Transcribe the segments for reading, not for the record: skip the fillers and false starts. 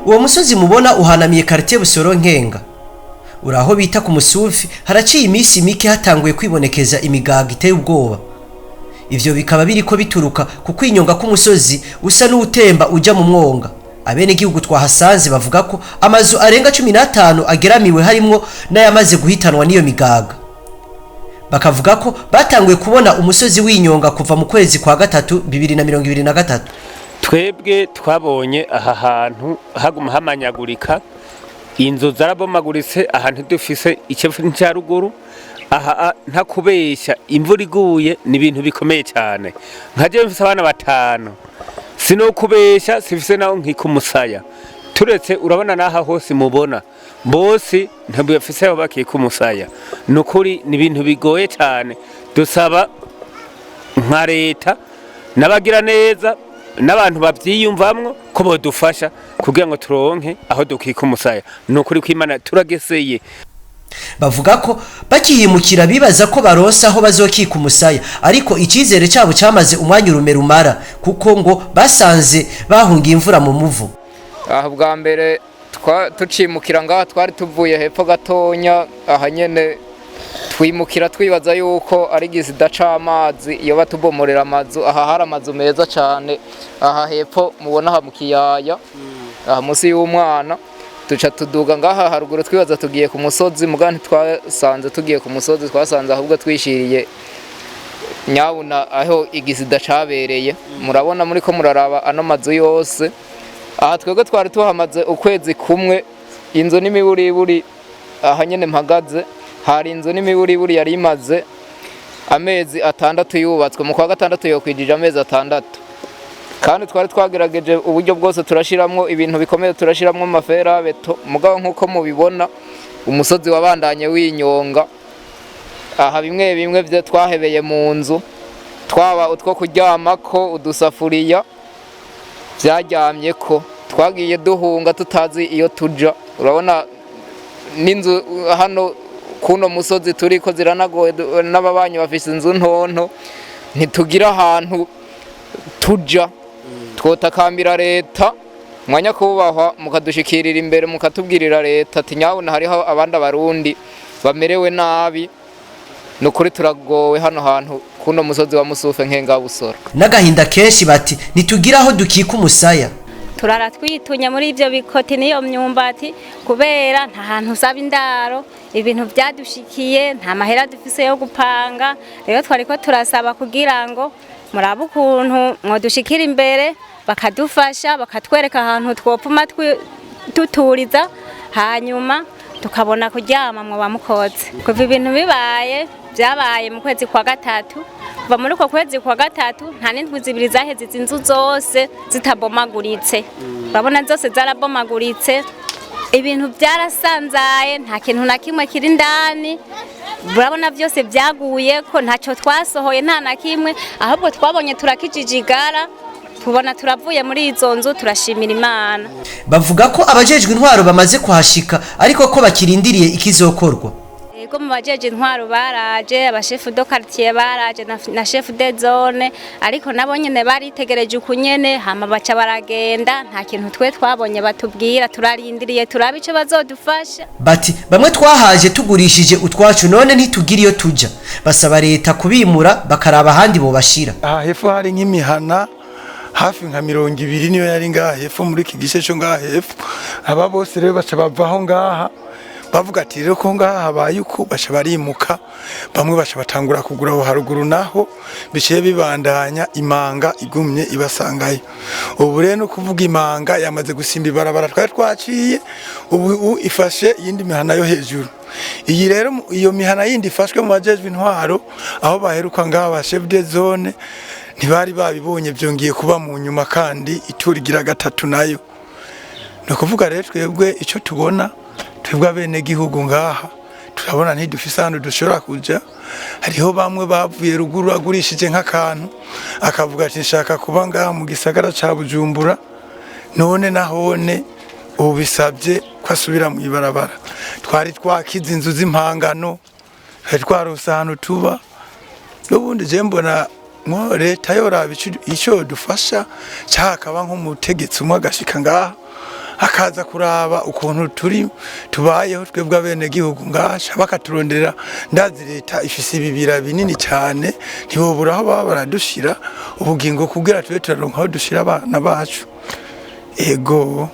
Uwo musozi mubona uhanamiye quartier Busoro Nkenga. Uraho bita kumusufi, haraciye iminsi mike hatanguye kwibonekeza imigaga iteye ubwoba. Ivyo bikaba biriko bituruka ku kwinyonga k'umusozi usa n'utemba uja mu mwonga. Abenegihugu twahasanze bavuga ko amazu arenga 15 ageramiwe harimwo n'ayamaze guhitanwa n'iyo migaga. Bakavuga ko batanguye kubona umusozi w'inyonga kuva mu kwezi kwa gatatu 2023. Twebwe twabonye aha hantu haguma hamanyagurika, inzu zarabomaguritse ahantu dufise icefu n'cyaruguru. Aha nta kubesha imvura iguye ni ibintu bikomeye cyane. Nkaje mfise abana 5 sino kubesha sifise naho nkikumusaya, turetse urabona naha hose mubona bose ntabwo bafise aho bakikumusaya. Nukuri ni ibintu bigoye cyane, dusaba nka leta nabagira neza n'abantu bavyiyumvamwo ko bodufasha kugira ngo turonke aho dukikumusaya. Nukuri kw'Imana turageseye. Bavuga ko bakiyimukira bibaza ko baronsa aho bazokika umusaya, ariko ikizere cyabo cyamaze umwanya rumera kuko ngo basanze bahungiye imvura mu muvu. Aha bwa mbere tucimukira ngaha twari tuvuye hepfo gatonya, aha nyene twimukira twibaza yuko ari gisida c'amazi iyo batubomorera amazu. Aha hari amazu meza cyane, aha hepfo mubona ha mu kiyaya, aha musi y'umwana tuca tuduga ngaha haruguru twibaza tugiye ku musozi, mugani twasanze tugiye ku musozi, twasanze ahubwo twishiriye nyabuna aho igisida cabereye. Murabona muri ko muraraba ano mazu yose. Aha twebwe twari tuhamaze ukwezi kumwe, inzu n'imiburiburi aha nyene mpagaze hari inzu n'imiburiburi yari imaze amezi 6 yubatswe, mu kwa gatandatu yo kwijije amezi 6. Kandi twari twagerageje uburyo bwose turashiramwo ibintu bikomeye, turashiramwo amafera beto, mugabo nkuko mubibona umusozi wabandanye w'inyonga. Aha bimwe bimwe bye twahebeye mu nzu, twaba utwo kuryamako udusafuriya byaryamye ko twagiye duhunga tutazi iyo tuja. Urabona n'inzu hano kuno musozi turiko ziranagoye, n'ababanyi bafise inzu ntonto, ntitugira ahantu tuja. Twotakambira leta mwanya kubahwa mukadushikirira imbere mukatubwirira leta ati nyabona hariho abandi abarundi bamerewe nabi. Nukuri turagowe hano hantu kuno musozi wa Musufe Nkenga-Busoro. N'agahinda kenshi bati nitugira aho dukika umusaya. Turara twitunya muri ivyo bikoti niyo myumbati kubera nta hantu usaba indaro, ibintu byadushikiye nta mahera dufise yo gupanga. Rero twariko turasaba kugira ngo murabe ukuntu mwodushikira imbere bakadufasha, bakatwereka ahantu twopfuma tuturiza, hanyuma tukabona kuryama mwo bamukoze. Kuva ibintu byabaye mu kwezi kwa gatatu, kuva muri ko kwezi kwa gatatu nta n'indwi zibiri zaheze inzu zose zitabomaguritse. Urabona zose zarabomaguritse, ibintu byarasanzaye, nta kintu na kimwe kiri ndani. Urabona byose byaguye ko ntacyo twasohoye, nta na kimwe, ahubwo twabonye turakijijigara, tubona turavuye muri izo nzu, turashimira Imana. Bavuga ko abajejwe intwaro bamaze kuhashika ariko ko bakirindiriye ikizokorwa. Ego mu bajeje intwaro baraje, abashefu do quartier baraje na chef de zone, ariko nabo nyene baritegereje ukunyene hama baca baragenda, nta kintu twe twabonye batubwira. Turarindiriye turabe ico bazodufasha. Bati bamwe twahaje tugurishije utwacu none ntitugira iyo tuja, basaba leta kubimura bakaraba handi bo bashira. Aha hepfo hari nk'imihana hafi nka 200 niyo yari ngaha hepfo muri iki gice cyo ngaha hepfo. Aba bose rero baca bavaho ngaha bavuga ati rero ko ngaha habaye uko baca barimuka, bamwe baca batangura kugura aho haruguru, naho biciye bibandanya imanga igumye ibasangayo. Ubu rero no kuvuga imanga yamaze gusimba ibarabara twari twaciye, ubu ifashe yindi mihana yo hejuru. Iyi rero iyo mihana yindi ifashwe mu bajejwe intwaro aho baheruka ngaha ba chef de zone ntibari babibonye, byongeye kuba mu nyuma kandi iturigira gatatu nayo. No kuvuga rero twebwe ico tubona twebwe Abenegihugu ngaha turabona ntidufise ahantu dushobora kuja. Hariho bamwe bavuye ruguru agurishije nk'akantu akavuga ati nshaka kuba ngaha mu gisagara ca Bujumbura, none nahone ubu bisabye kwasubira mu ibarabara. Twari twakiza inzu z'impangano, twaronse ahantu tuba. N'ubundi je mbona leta yoraba ico dufasha, cyakaba nk'umutegetsi umwe agashika ngaha akaza kuraba ukuntu tubayeho twebwe abenegihugu ngasha bakaturondera. Ndazi leta ifise ibibira binini cyane ntibobura aho baba baradushira ubugingo kugira tube turaronka aho dushira abana bacu. Ego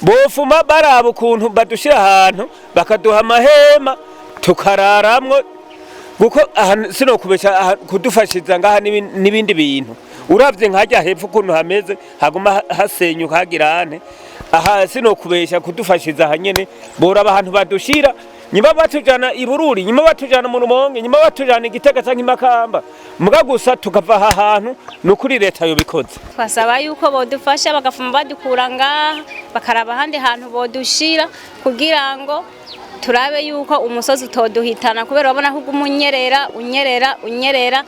bofuma baraba ukuntu badushira ahantu bakaduha amahema tukararamwo, kuko sino kubesha kudufashiza ngaha n'ibindi bintu. Uravye nkajya hepfo ukuntu hameze haguma hasenyuka hagirane, aha sino kubesha kudufashiza hanyene boraba ahantu badushira, nyuma batujana ibururi, nyuma batujana mu Rumonge, nyuma batujana Igitega canke Makamba, muga gusa tukava aha hantu nukuri leta yo bikoze. Twasaba yuko bodufasha bagafuma badukura ngaha bakaraba handi hantu bodushira kugira ngo turabe yuko umusozi utoduhitana, kubera babona ko unyerera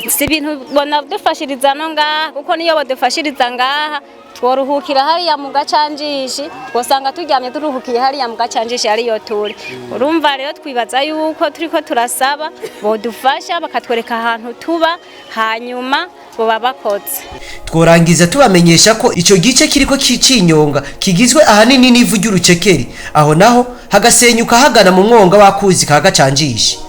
si ibintu bona dufashiriza no ngaha, kuko niyo badufashiriza ngaha tworuhukira hariya mu gacanjishi, twosanga turyamye turuhukiye hariya mu gacanjishi hariyo turi. Urumva rero twibaza yuko turiko turasaba bodufasha bakatwereka ahantu tuba, hanyuma boba bakoze. Tworangiza tubamenyesha ko ico gice kiriko kicinyonga kigizwe ahanini n'ivu ry'urucekeri, aho naho hagasenyuka hagana mu mwonga w'akuzi ka gacanjishi.